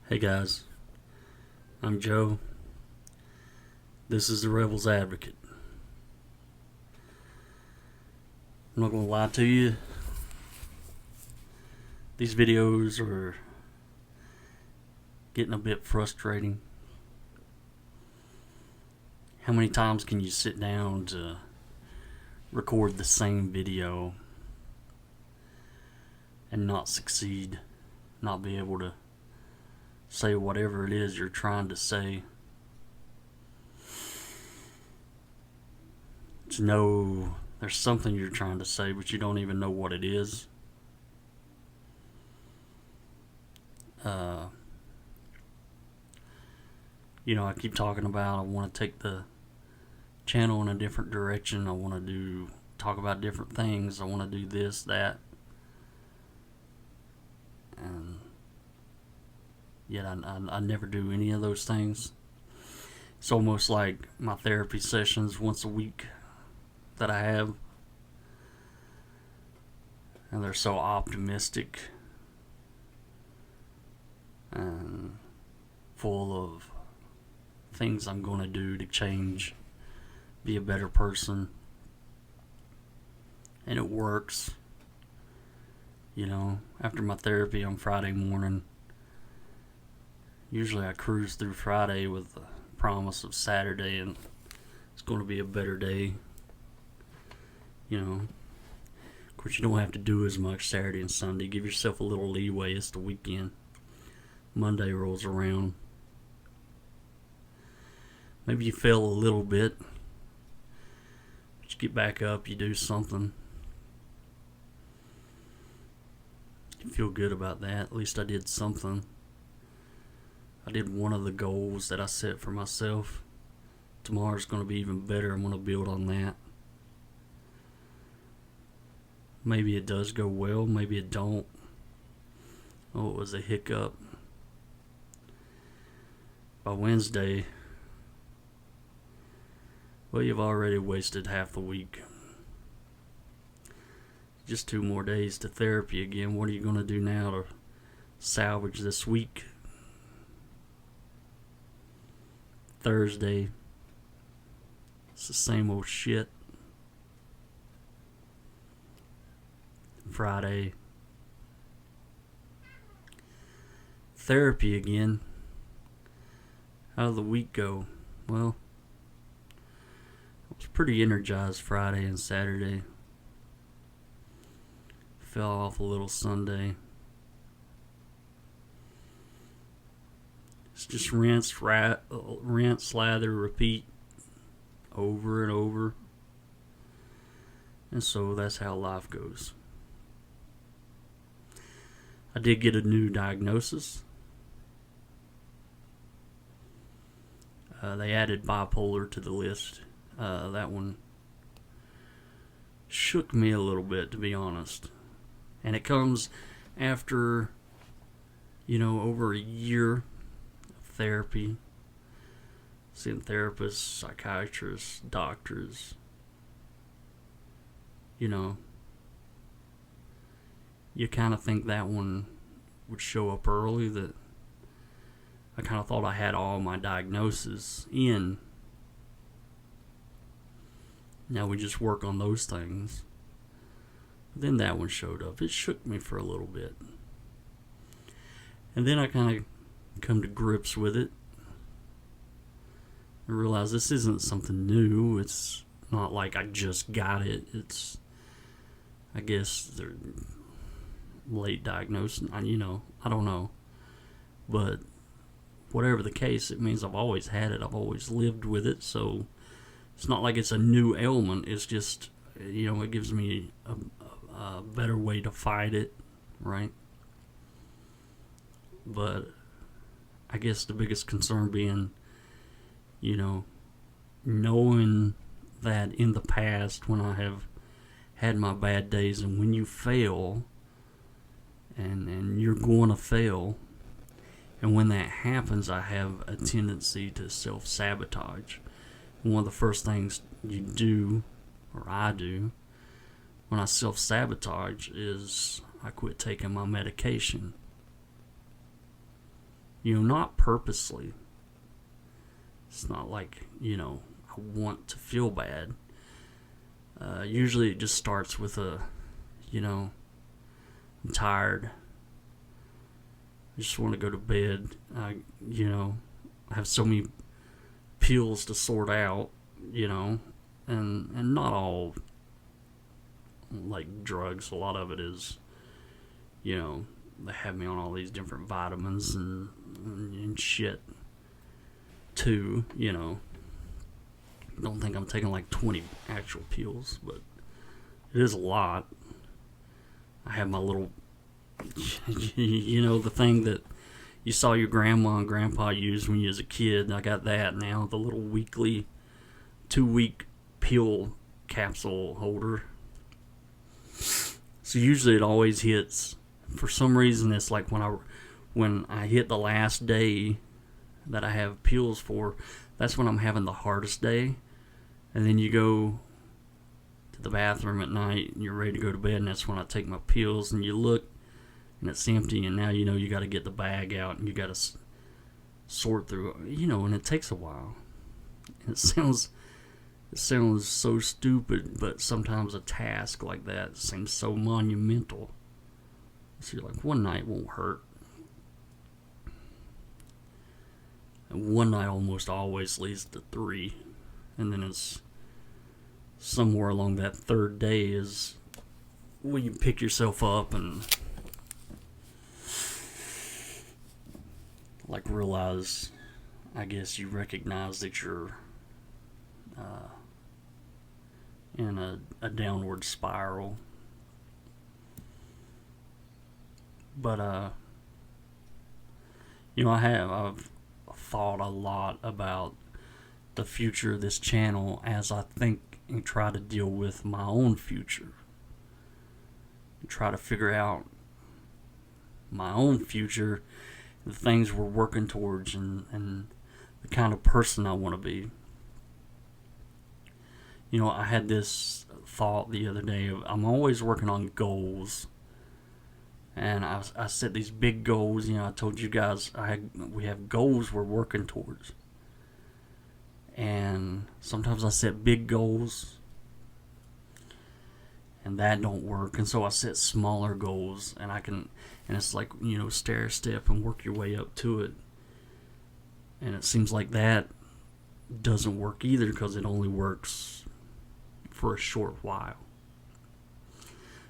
Hey guys, I'm Joe. This is the Rebel's Advocate. I'm not gonna lie to you, these videos are getting a bit frustrating. How many times can you sit down to record the same video and not succeed, not be able to say whatever it is you're trying to say? To know there's something you're trying to say, but you don't even know what it is. I keep talking about I want to take the channel in a different direction. I want to talk about different things. I want to do this, that, and yet I never do any of those things. It's almost like my therapy sessions once a week that I have, and they're so optimistic and full of things I'm going to do to change, be a better person, and it works. After my therapy on Friday morning, usually I cruise through Friday with the promise of Saturday and it's going to be a better day. Of course, you don't have to do as much Saturday and Sunday. Give yourself a little leeway. It's the weekend. Monday rolls around. Maybe you fail a little bit, but you get back up, you do something. You feel good about that. At least I did something. I did one of the goals that I set for myself. Tomorrow's going to be even better. I'm going to build on that. Maybe it does go well, maybe it don't. Oh, it was a hiccup. By Wednesday, well, you've already wasted half the week. Just 2 more days to therapy again. What are you going to do now to salvage this week? Thursday, it's the same old shit. Friday, therapy again. How did the week go? Well, I was pretty energized Friday and Saturday. Fell off a little Sunday. It's just rinse, lather, repeat over and over. And so that's how life goes. I did get a new diagnosis. They added bipolar to the list. That one shook me a little bit, to be honest. And it comes after, over a year of therapy, seeing therapists, psychiatrists, doctors. You kind of think that one would show up early, that I kind of thought I had all my diagnoses in. Now we just work on those things. But then that one showed up. It shook me for a little bit. And then I kind of come to grips with it. I realize this isn't something new. It's not like I just got it. It's, I guess, they're late diagnosed. I don't know. But whatever the case, it means I've always had it. I've always lived with it. So it's not like it's a new ailment. It's just, it gives me a better way to fight it, right? But I guess the biggest concern being, knowing that in the past when I have had my bad days, and when you fail, and you're going to fail, and when that happens, I have a tendency to self-sabotage. One of the first things you do, or I do, when I self-sabotage is I quit taking my medication. not purposely. It's not like, I want to feel bad. Usually it just starts with I'm tired. I just want to go to bed. I have so many pills to sort out, and not all like drugs. A lot of it is, they have me on all these different vitamins and shit too, Don't think I'm taking like 20 actual pills, but it is a lot. I have my little, the thing that you saw your grandma and grandpa use when you was a kid. I got that now, the little weekly, 2-week pill capsule holder. So usually it always hits. For some reason, it's like when I hit the last day that I have pills for, that's when I'm having the hardest day. And then you go to the bathroom at night and you're ready to go to bed, and that's when I take my pills, and you look and it's empty, and now you got to get the bag out and you got to sort through, and it takes a while. It sounds so stupid, but sometimes a task like that seems so monumental. So you're like, one night won't hurt. And one night almost always leads to 3. And then it's somewhere along that 3rd day is when you pick yourself up and realize, I guess you recognize that you're in a downward spiral. But I've thought a lot about the future of this channel as I think and try to deal with my own future. And try to figure out my own future, the things we're working towards, and the kind of person I want to be. I had this thought the other day of I'm always working on goals. And I set these big goals. I told you guys we have goals we're working towards. And sometimes I set big goals, and that don't work. And so I set smaller goals, and it's like, stair step and work your way up to it. And it seems like that doesn't work either, because it only works for a short while.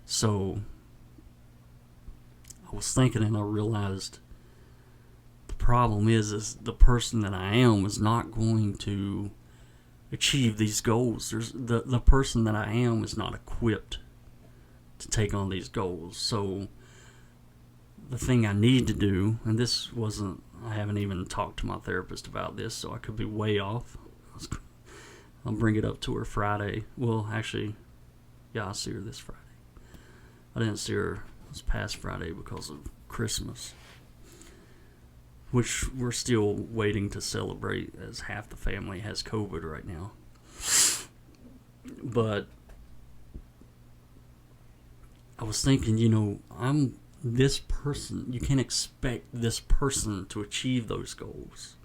So I was thinking, and I realized the problem is the person that I am is not going to achieve these goals. The person that I am is not equipped to take on these goals. So the thing I need to do, and I haven't even talked to my therapist about this, so I could be way off. I'll bring it up to her Friday. Well, actually, yeah, I'll see her this Friday. I didn't see her this past Friday because of Christmas, which we're still waiting to celebrate, as half the family has COVID right now. But I was thinking, I'm this person. You can't expect this person to achieve those goals.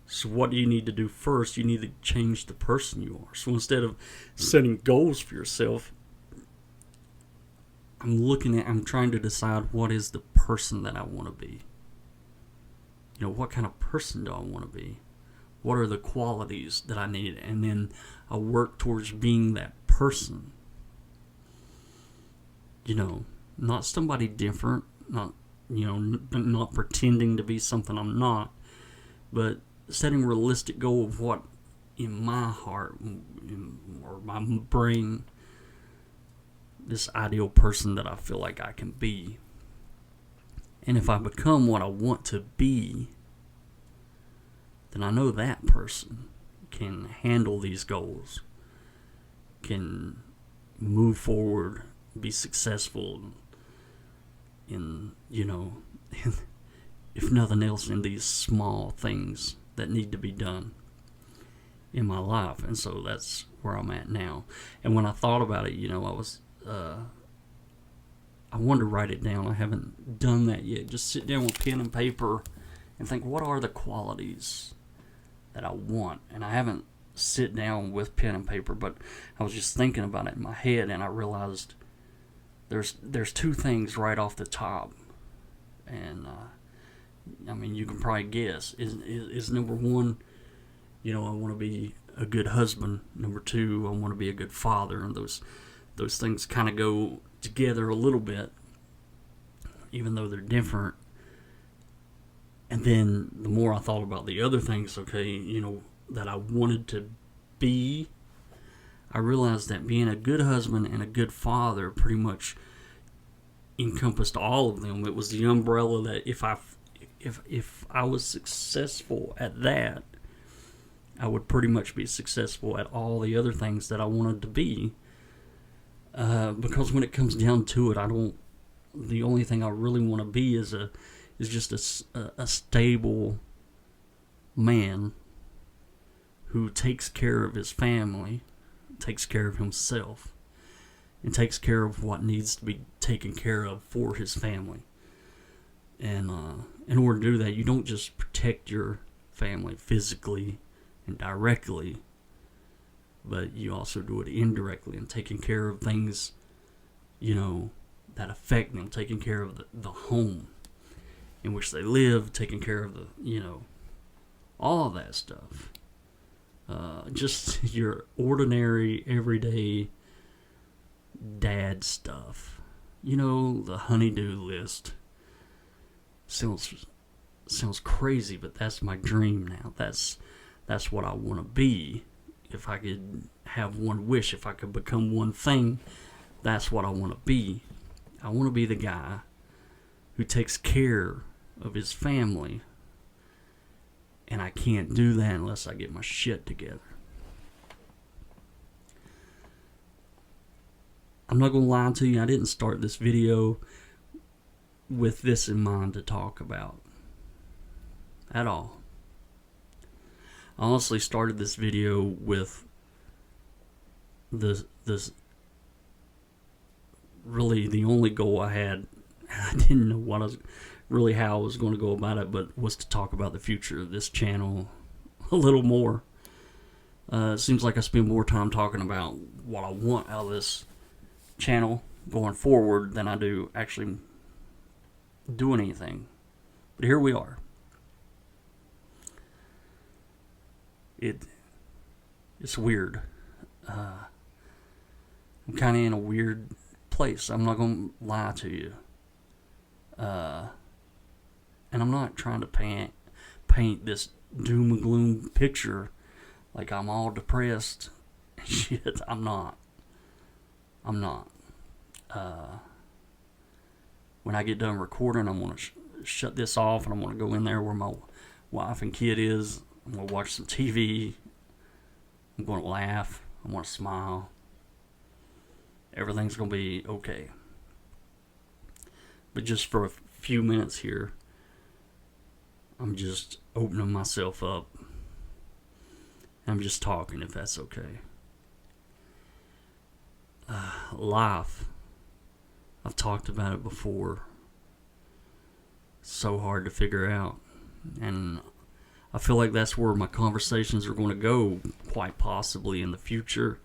So what do you need to do first? You need to change the person you are. So instead of setting goals for yourself, I'm trying to decide what is the person that I want to be. What kind of person do I want to be? What are the qualities that I need? And then I work towards being that person. Not somebody different, not pretending to be something I'm not, but setting a realistic goal of what in my heart or my brain, this ideal person that I feel like I can be. And if I become what I want to be, then I know that person can handle these goals, can move forward, be successful in, if nothing else, in these small things that need to be done in my life. And so that's where I'm at now. And when I thought about it, I I wanted to write it down. I haven't done that yet. Just sit down with pen and paper and think, what are the qualities that I want? And I haven't sit down with pen and paper, but I was just thinking about it in my head, and I realized there's two things right off the top. And I mean, you can probably guess. Is number one, I want to be a good husband. Number two, I want to be a good father. And those things kind of go together a little bit, even though they're different. And then the more I thought about the other things, that I wanted to be, I realized that being a good husband and a good father pretty much encompassed all of them. It was the umbrella that if I was successful at that, I would pretty much be successful at all the other things that I wanted to be. Because when it comes down to it, the only thing I really want to be is just a stable man who takes care of his family, takes care of himself, and takes care of what needs to be taken care of for his family. And in order to do that, you don't just protect your family physically and directly, but you also do it indirectly and taking care of things, that affect them, taking care of the home in which they live, taking care of all of that stuff. Just your ordinary, everyday dad stuff. The honey-do list. Sounds crazy, but that's my dream now. That's what I want to be. If I could have one wish, if I could become one thing, that's what I want to be. I want to be the guy who takes care of his family, and I can't do that unless I get my shit together. I'm not going to lie to you, I didn't start this video with this in mind to talk about at all. I honestly started this video with this really the only goal I had. I didn't know how I was going to go about it, but was to talk about the future of this channel a little more. It seems like I spend more time talking about what I want out of this channel going forward than I do actually doing anything. But here we are. It's weird. I'm kind of in a weird place. I'm not going to lie to you. And I'm not trying to paint this doom and gloom picture like I'm all depressed. Shit, I'm not. When I get done recording, I'm going to shut this off, and I'm going to go in there where my wife and kid is. I'm going to watch some TV. I'm going to laugh. I'm going to smile. Everything's going to be okay. But just for a few minutes here, I'm just opening myself up. I'm just talking, if that's okay. Life. I've talked about it before. So hard to figure out. And I feel like that's where my conversations are going to go, quite possibly in the future.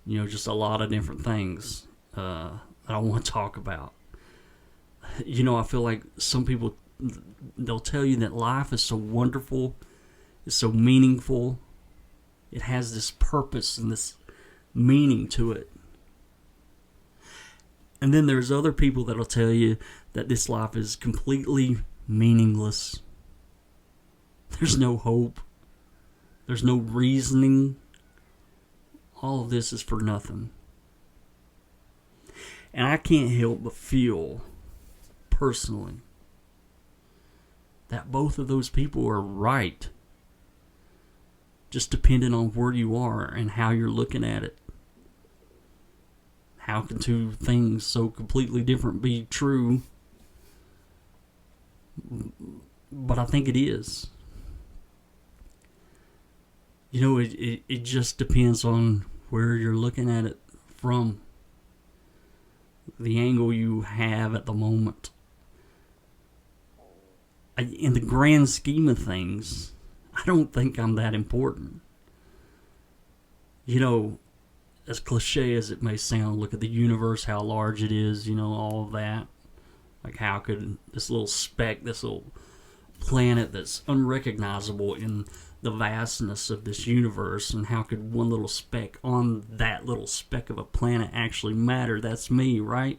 Just a lot of different things that I want to talk about. I feel like some people, they'll tell you that life is so wonderful, it's so meaningful, it has this purpose and this meaning to it. And then there's other people that'll tell you that this life is completely meaningless. There's no hope. There's no reasoning. All of this is for nothing. And I can't help but feel, personally, that both of those people are right. Just depending on where you are and how you're looking at it. How can two things so completely different be true? But I think it is. It just depends on where you're looking at it from. the angle you have at the moment. In the grand scheme of things, I don't think I'm that important. You know, as cliche as it may sound, look at the universe, how large it is, you know, all of that. Like, how could this little speck, this little planet that's unrecognizable in the vastness of this universe, and how could one little speck on that little speck of a planet actually matter? That's me, right?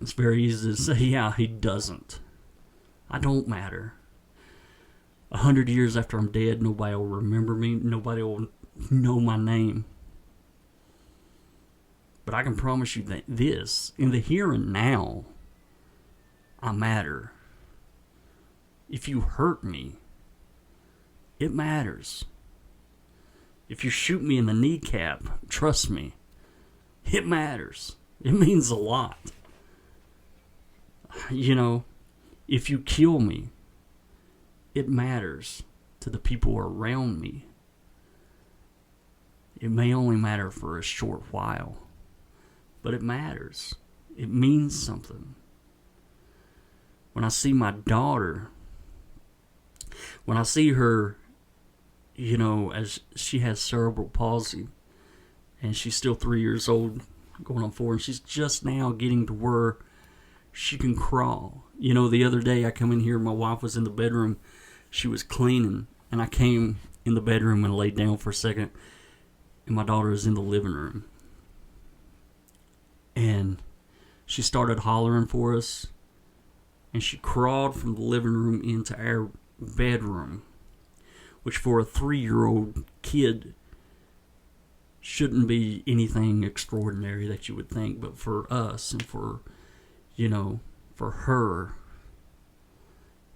It's very easy to say, yeah, he doesn't. I don't matter. 100 years after I'm dead, nobody will remember me. Nobody will know my name. But I can promise you that this, in the here and now, I matter. If you hurt me, it matters. If you shoot me in the kneecap, trust me, it matters. It means a lot. You know, if you kill me, it matters to the people around me. It may only matter for a short while, but it matters. It means something. When I see my daughter, when I see her, you know, as she has cerebral palsy, and she's still 3 years old, going on 4, and she's just now getting to where she can crawl. You know, the other day I come in here, my wife was in the bedroom, she was cleaning, and I came in the bedroom and laid down for a second, and my daughter is in the living room. And she started hollering for us, and she crawled from the living room into our bedroom, which for a 3-year-old kid shouldn't be anything extraordinary that you would think, but for us and for, you know, for her,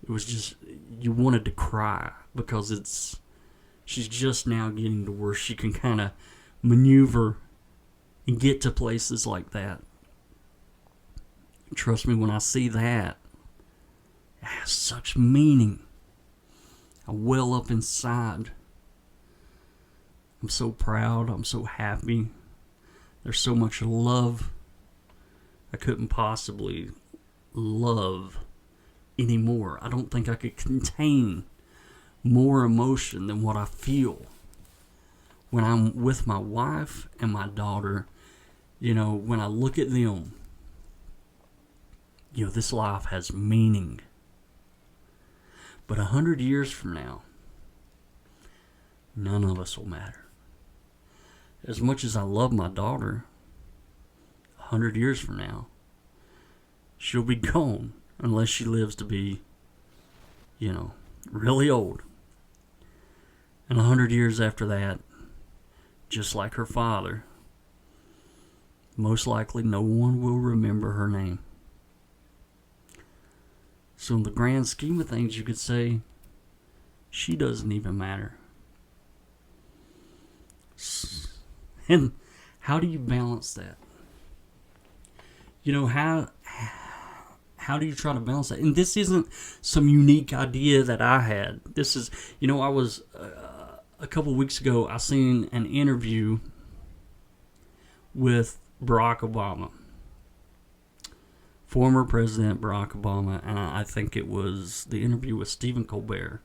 it was just, you wanted to cry, because she's just now getting to where she can kind of maneuver and get to places like that. Trust me, when I see that, it has such meaning. I well up inside. I'm so proud. I'm so happy. There's so much love. I couldn't possibly love anymore. I don't think I could contain more emotion than what I feel when I'm with my wife and my daughter. You know, when I look at them, you know, this life has meaning. But 100 years from now, none of us will matter. As much as I love my daughter, 100 years from now, she'll be gone unless she lives to be, you know, really old. And 100 years after that, just like her father, most likely no one will remember her name. So in the grand scheme of things, you could say she doesn't even matter. And how do you balance that? You know, how do you try to balance that? And this isn't some unique idea that I had. This is, you know, I was, a couple weeks ago, I seen an interview with Barack Obama. Former President Barack Obama, and I think it was the interview with Stephen Colbert.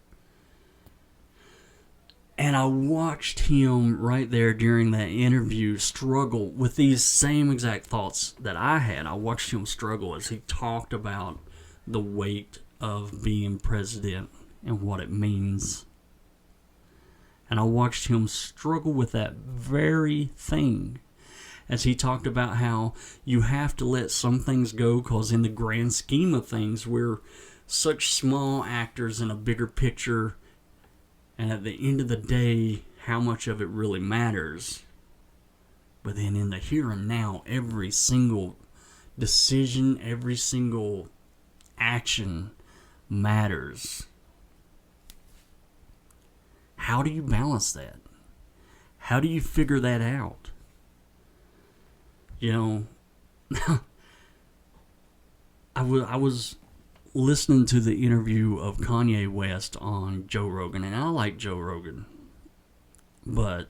And I watched him right there during that interview struggle with these same exact thoughts that I had. I watched him struggle as he talked about the weight of being president and what it means. And I watched him struggle with that very thing as he talked about how you have to let some things go, because in the grand scheme of things, we're such small actors in a bigger picture. And at the end of the day, how much of it really matters. But then in the here and now, every single decision, every single action matters. How do you balance that? How do you figure that out? You know, I was listening to the interview of Kanye West on Joe Rogan, and I like Joe Rogan, but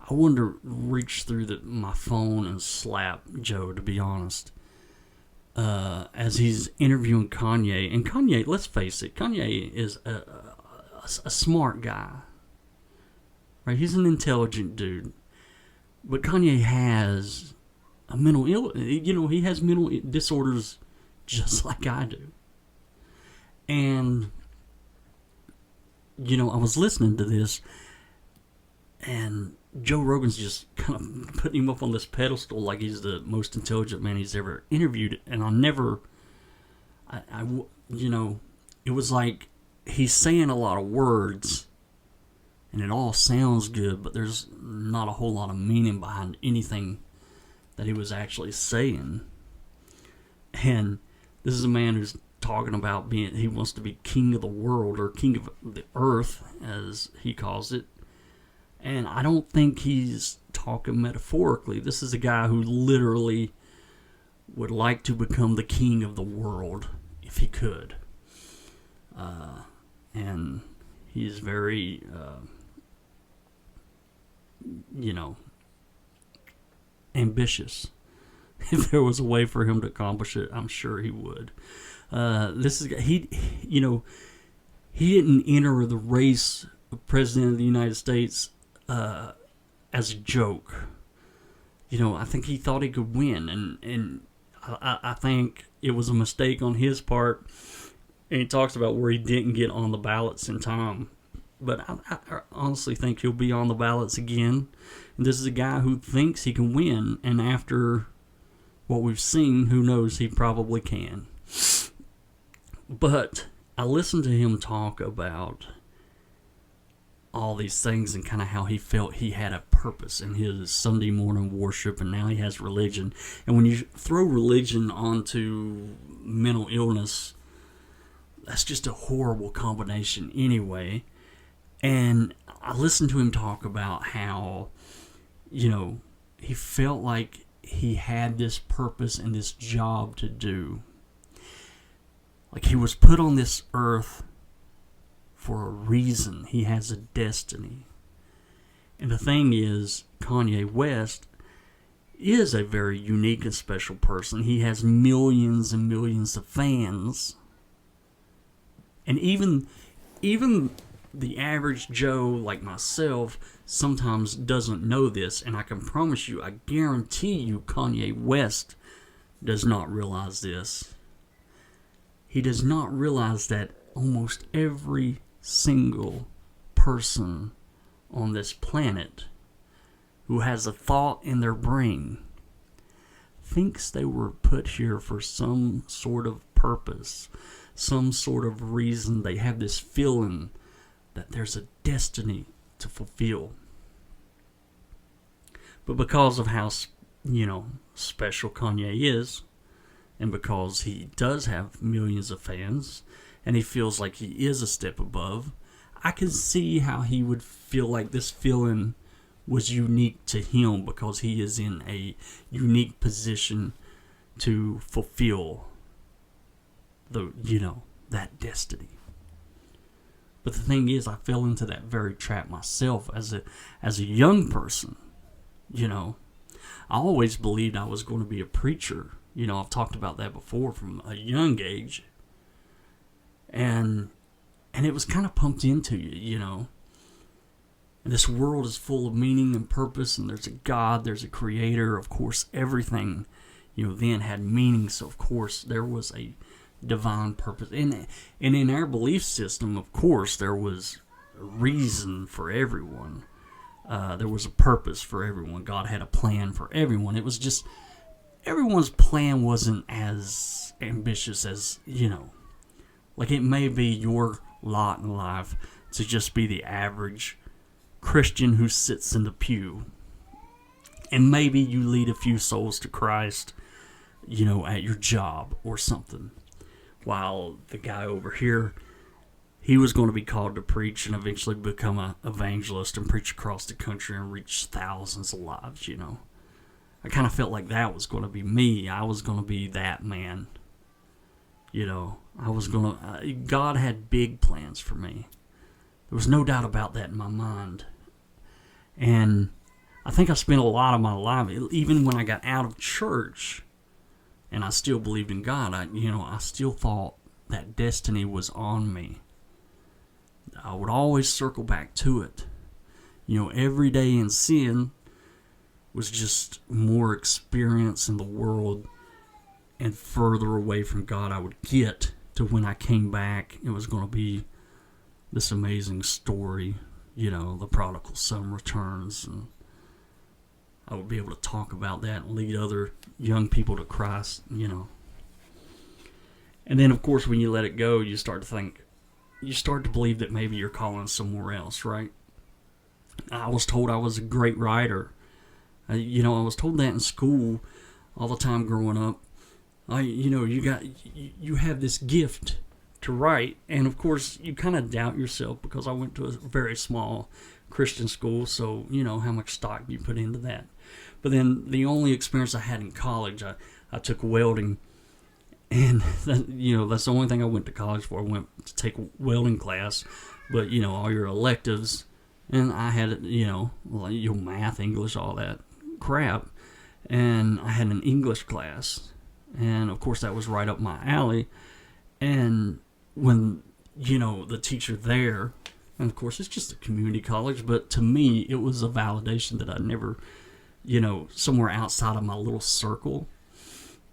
I wanted to reach through my phone and slap Joe, to be honest. As he's interviewing Kanye. And Kanye, let's face it, Kanye is a smart guy. Right? He's an intelligent dude. But Kanye has a mental he has mental disorders just like I do. And, I was listening to this, and Joe Rogan's just kind of putting him up on this pedestal like he's the most intelligent man he's ever interviewed. And it was like he's saying a lot of words, and it all sounds good, but there's not a whole lot of meaning behind anything that he was actually saying. And this is a man who's talking about he wants to be king of the world, or king of the earth, as he calls it. And I don't think he's talking metaphorically. This is a guy who literally would like to become the king of the world if he could. And he's very, ambitious. If there was a way for him to accomplish it, I'm sure he would. He didn't enter the race of president of the United States as a joke. I think he thought he could win, and I think it was a mistake on his part. And he talks about where he didn't get on the ballots in time. But I honestly think he'll be on the ballots again. And this is a guy who thinks he can win, and after what we've seen, who knows, he probably can. But I listened to him talk about all these things and kind of how he felt he had a purpose in his Sunday morning worship, and now he has religion. And when you throw religion onto mental illness, that's just a horrible combination anyway. And I listened to him talk about how, he felt like he had this purpose and this job to do. Like he was put on this earth for a reason. He has a destiny. And the thing is, Kanye West is a very unique and special person. He has millions and millions of fans. And even the average Joe like myself sometimes doesn't know this, and I can promise you, I guarantee you, Kanye West does not realize this. He does not realize that almost every single person on this planet who has a thought in their brain thinks they were put here for some sort of purpose, some sort of reason. They have this feeling that there's a destiny to fulfill. But because of how, special Kanye is, and because he does have millions of fans, and he feels like he is a step above, I can see how he would feel like this feeling was unique to him, because he is in a unique position to fulfill that destiny. But the thing is, I fell into that very trap myself as a young person. I always believed I was going to be a preacher. I've talked about that before from a young age. And it was kind of pumped into you, And this world is full of meaning and purpose, and there's a God, there's a creator. Of course, everything, then had meaning. So, of course, there was a divine purpose. And in our belief system, of course, there was a reason for everyone. There was a purpose for everyone. God had a plan for everyone. It was just, everyone's plan wasn't as ambitious as, like it may be your lot in life to just be the average Christian who sits in the pew. And maybe you lead a few souls to Christ, at your job or something. While the guy over here, he was going to be called to preach and eventually become an evangelist and preach across the country and reach thousands of lives, I kind of felt like that was going to be me. I was going to be that man. God had big plans for me. There was no doubt about that in my mind. And I think I spent a lot of my life, even when I got out of church, and I still believed in God. I still thought that destiny was on me. I would always circle back to it. Every day in sin was just more experience in the world, and further away from God I would get to when I came back. It was going to be this amazing story, the prodigal son returns, and I would be able to talk about that and lead other young people to Christ, And then, of course, when you let it go, you start to believe that maybe you're calling somewhere else, right? I was told I was a great writer. I was told that in school all the time growing up. You have this gift to write, and of course, you kind of doubt yourself because I went to a very small Christian school, so how much stock you put into that. But then the only experience I had in college, I took welding, and that's the only thing I went to college for. I went to take a welding class, but all your electives, and I had math, English, all that crap, and I had an English class, and of course that was right up my alley. And when the teacher there, and of course it's just a community college, but to me it was a validation that I never, somewhere outside of my little circle,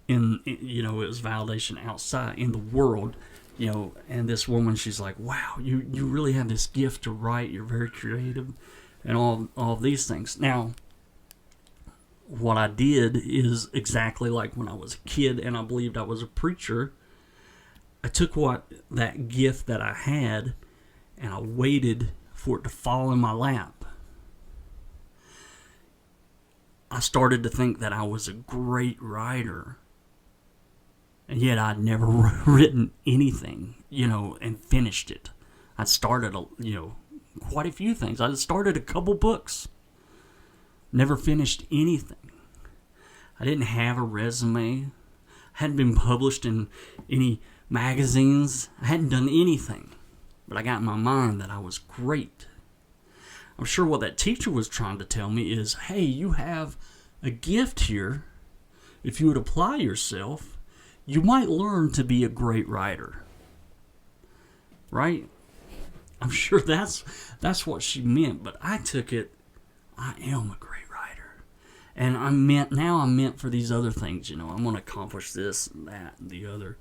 and it was validation outside in the world, and this woman, she's like, wow, you really have this gift to write, you're very creative, and all of these things. Now, what I did is exactly like when I was a kid and I believed I was a preacher. I took that gift that I had, and I waited for it to fall in my lap. I started to think that I was a great writer, and yet I'd never written anything, and finished it. I started, quite a few things. I started a couple books, never finished anything. I didn't have a resume. I hadn't been published in any magazines. I hadn't done anything. But I got in my mind that I was great. I'm sure what that teacher was trying to tell me is, hey, you have a gift here. If you would apply yourself, you might learn to be a great writer. Right? I'm sure that's what she meant, but I took it, I am a great writer. And I'm meant for these other things, I'm going to accomplish this and that and the other.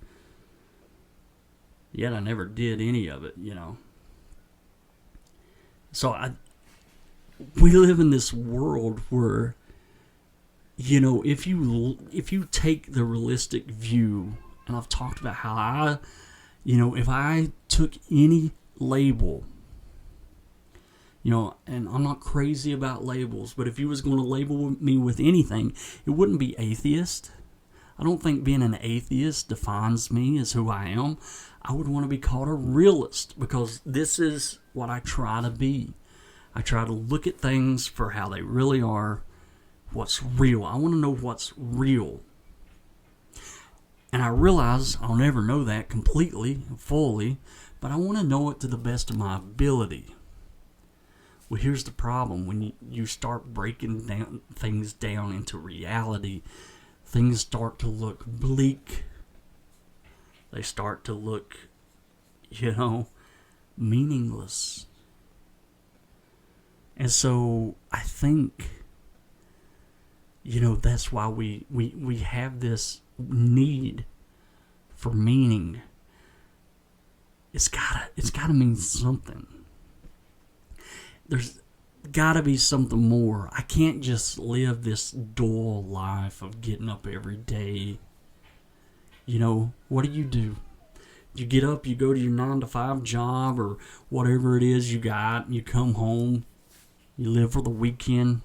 Yet I never did any of it, So we live in this world where, if you take the realistic view, and I've talked about how if I took any label, and I'm not crazy about labels, but if you was going to label me with anything, it wouldn't be atheist. I don't think being an atheist defines me as who I am. I would want to be called a realist, because this is what I try to be. I try to look at things for how they really are, what's real. I want to know what's real. And I realize I'll never know that completely, fully, but I want to know it to the best of my ability. Well, here's the problem. When you start breaking things down into reality, things start to look bleak. They start to look, meaningless. And so I think, that's why we have this need for meaning. It's gotta mean something. There's gotta be something more. I can't just live this dull life of getting up every day. What do? You get up, you go to your 9-to-5 job or whatever it is you got, and you come home, you live for the weekend.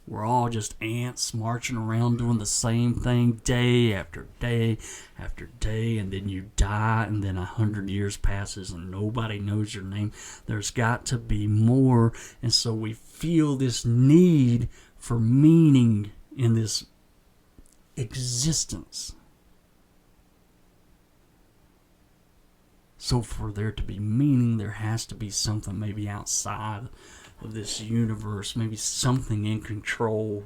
We're all just ants marching around doing the same thing day after day after day, and then you die, and then 100 years passes and nobody knows your name. There's got to be more, and so we feel this need for meaning in this existence. So for there to be meaning, there has to be something maybe outside of this universe, maybe something in control.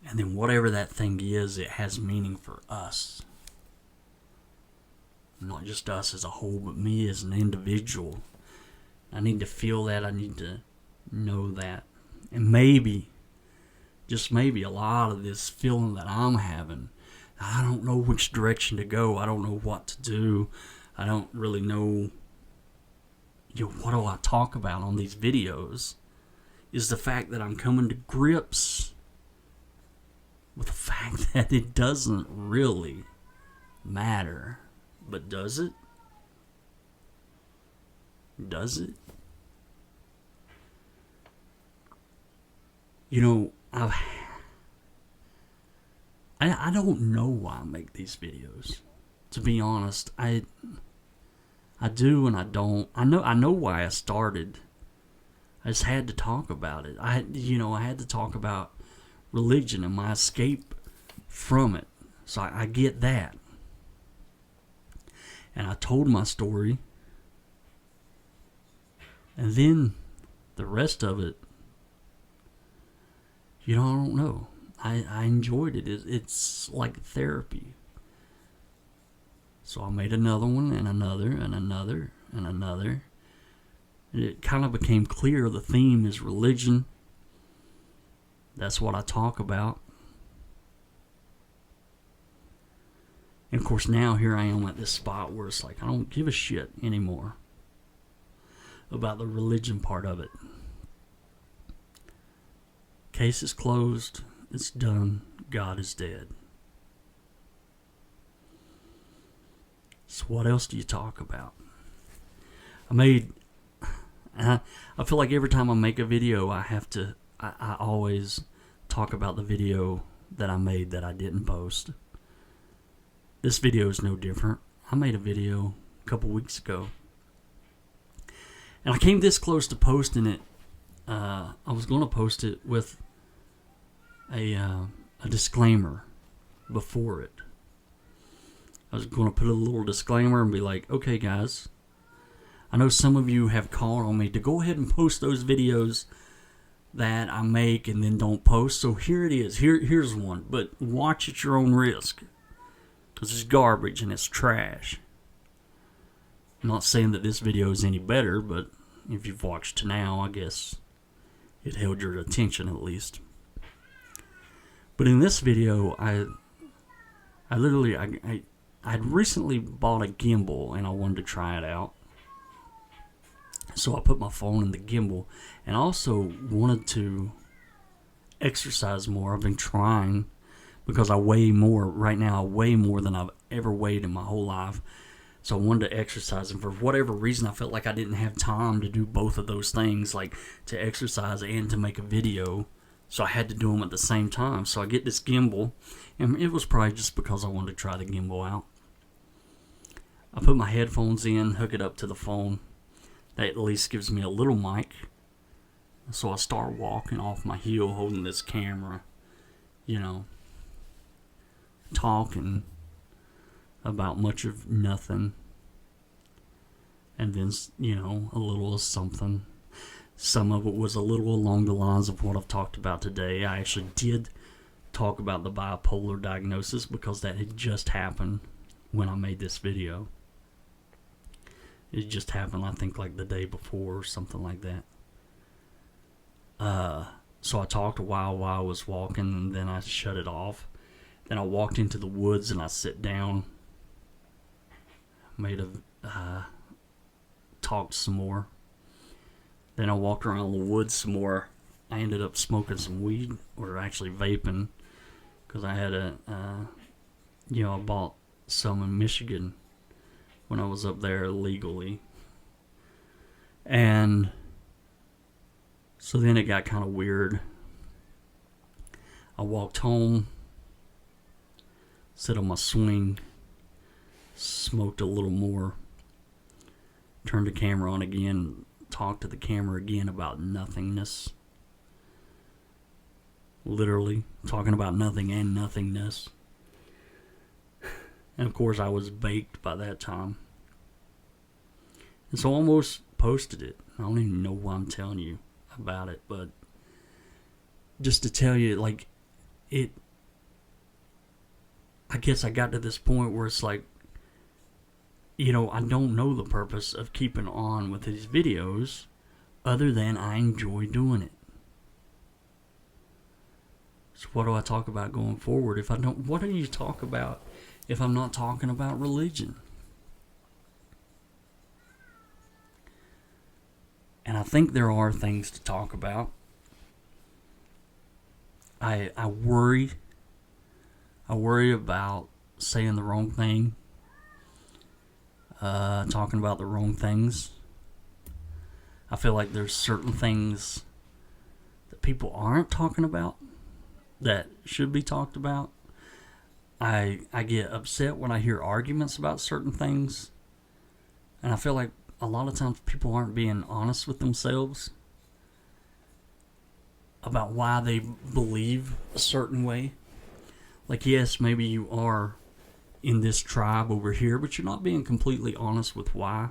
And then whatever that thing is, it has meaning for us. Not just us as a whole, but me as an individual. I need to feel that. I need to know that. And maybe, just maybe, a lot of this feeling that I'm having, I don't know which direction to go. I don't know what to do. I don't really know, what do I talk about on these videos, is the fact that I'm coming to grips with the fact that it doesn't really matter. But does it? Does it? I don't know why I make these videos. To be honest, I do and I don't. I know why I started. I just had to talk about it. I had to talk about religion and my escape from it. So I get that. And I told my story. And then the rest of it, I don't know. I enjoyed it. It's like therapy. So I made another one and another and another and another. And it kind of became clear the theme is religion. That's what I talk about. And of course now here I am at this spot where it's like I don't give a shit anymore about the religion part of it. Case is closed. It's done. God is dead. So what else do you talk about? I feel like every time I make a video, I always talk about the video that I made that I didn't post. This video is no different. I made a video a couple weeks ago. And I came this close to posting it. I was going to post it with a disclaimer before it. I was going to put a little disclaimer and be like, okay guys, I know some of you have called on me to go ahead and post those videos that I make and then don't post. So here it is. Here's one. But watch at your own risk. Because it's garbage and it's trash. I'm not saying that this video is any better, but if you've watched to now, I guess it held your attention at least. But in this video, I'd recently bought a gimbal and I wanted to try it out. So I put my phone in the gimbal and I also wanted to exercise more. I've been trying because I weigh more right now. I weigh more than I've ever weighed in my whole life. So I wanted to exercise, and for whatever reason I felt like I didn't have time to do both of those things, like to exercise and to make a video. So I had to do them at the same time. So I get this gimbal, and it was probably just because I wanted to try the gimbal out. I put my headphones in, hook it up to the phone. That at least gives me a little mic. So I start walking off my heel holding this camera, talking about much of nothing. And then, a little of something. Some of it was a little along the lines of what I've talked about today. I actually did talk about the bipolar diagnosis because that had just happened when I made this video. It just happened, I think, like the day before or something like that. So I talked a while I was walking, and then I shut it off. Then I walked into the woods and I sat down. Talked some more. Then I walked around the woods some more. I ended up smoking some weed, or actually vaping, because I had I bought some in Michigan when I was up there illegally. And so then it got kind of weird. I walked home, sat on my swing, smoked a little more, turned the camera on again, talked to the camera again about nothingness. Literally talking about nothing and nothingness. And of course I was baked by that time. And so almost posted it. I don't even know why I'm telling you about it, but just to tell you, like, I guess I got to this point where it's like, I don't know the purpose of keeping on with these videos other than I enjoy doing it. So what do I talk about going forward? What do you talk about if I'm not talking about religion? And I think there are things to talk about. I worry about saying the wrong thing, talking about the wrong things. I feel like there's certain things that people aren't talking about that should be talked about. I get upset when I hear arguments about certain things, and I feel like a lot of times people aren't being honest with themselves about why they believe a certain way. Like, yes, maybe you are in this tribe over here, but you're not being completely honest with why.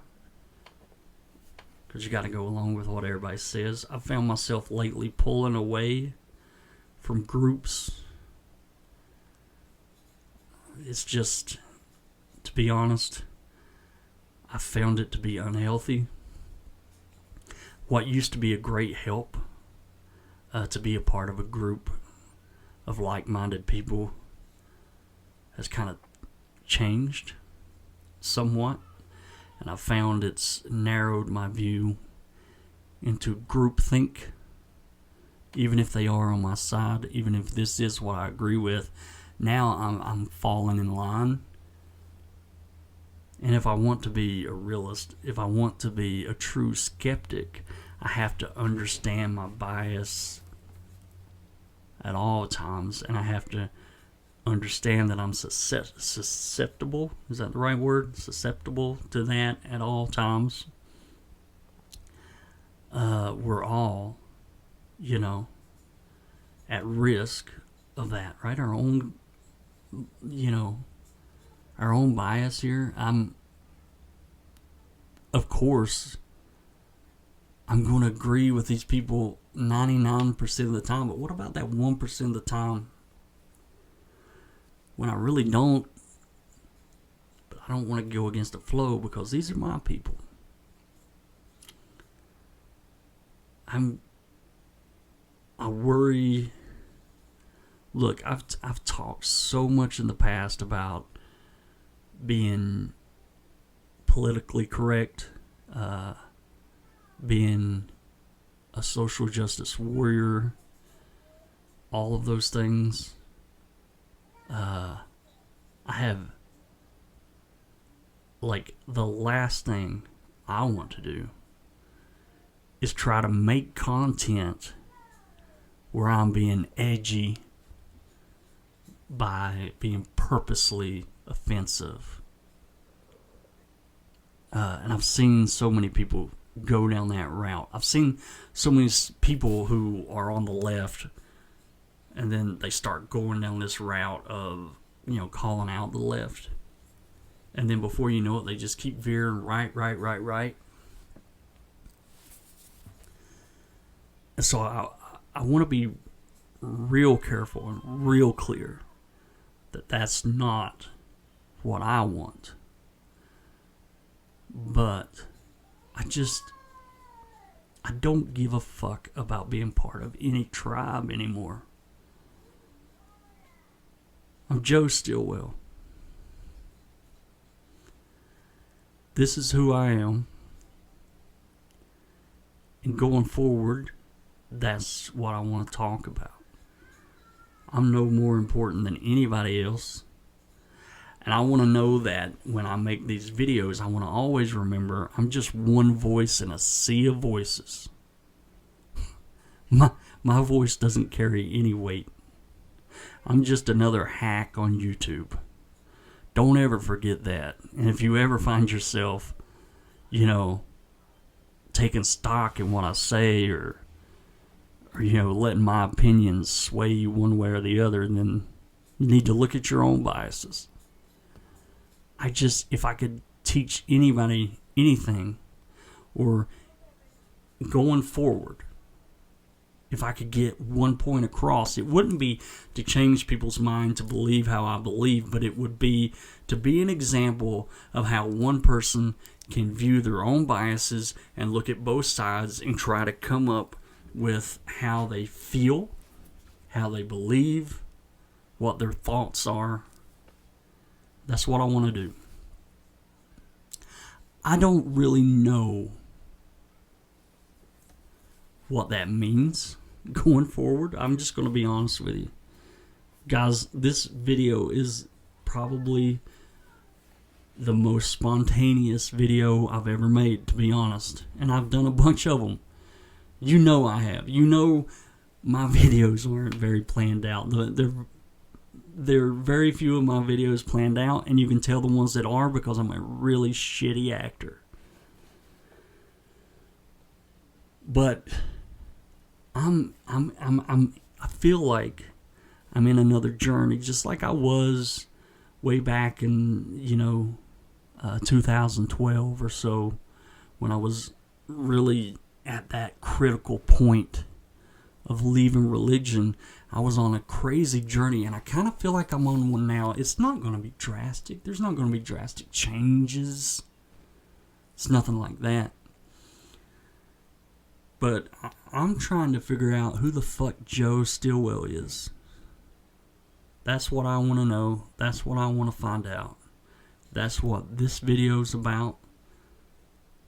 Because you got to go along with what everybody says. I've found myself lately pulling away from groups. It's just, to be honest, I found it to be unhealthy. What used to be a great help, to be a part of a group of like-minded people, has kind of changed somewhat, and I found it's narrowed my view into groupthink. Even if they are on my side, even if this is what I agree with, now I'm falling in line. And if I want to be a realist, if I want to be a true skeptic, I have to understand my bias at all times, and I have to understand that I'm susceptible. Is that the right word? Susceptible to that at all times. We're all, at risk of that, right? Our own bias here. Of course, I'm going to agree with these people 99% of the time, but what about that 1% of the time when I really don't, but I don't want to go against the flow because these are my people. I worry. Look, I've talked so much in the past about being politically correct, being a social justice warrior, all of those things. I have, like, the last thing I want to do is try to make content where I'm being edgy by being purposely offensive. And I've seen so many people go down that route. I've seen so many people who are on the left, and then they start going down this route of, calling out the left. And then before you know it, they just keep veering right. And so I want to be real careful and real clear that that's not what I want. But I don't give a fuck about being part of any tribe anymore. I'm Joe Stillwell. This is who I am. And going forward, that's what I want to talk about. I'm no more important than anybody else. And I want to know that when I make these videos, I want to always remember I'm just one voice in a sea of voices. My voice doesn't carry any weight. I'm just another hack on YouTube. Don't ever forget that. And if you ever find yourself, taking stock in what I say or letting my opinions sway you one way or the other, then you need to look at your own biases. If I could teach anybody anything, or going forward, if I could get one point across, it wouldn't be to change people's mind to believe how I believe, but it would be to be an example of how one person can view their own biases and look at both sides and try to come up with how they feel, how they believe, what their thoughts are. That's what I want to do. I don't really know what that means going forward. I'm just going to be honest with you. Guys, this video is probably the most spontaneous video I've ever made, to be honest. And I've done a bunch of them. You know I have. You know my videos aren't very planned out. There are very few of my videos planned out, and you can tell the ones that are because I'm a really shitty actor. But I feel like I'm in another journey, just like I was way back in 2012 or so, when I was really at that critical point of leaving religion. I was on a crazy journey, and I kind of feel like I'm on one now. It's not going to be drastic. There's not going to be drastic changes. It's nothing like that. But I'm trying to figure out who the fuck Joe Stillwell is. That's what I want to know. That's what I want to find out. That's what this video is about.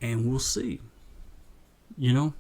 And we'll see. You know?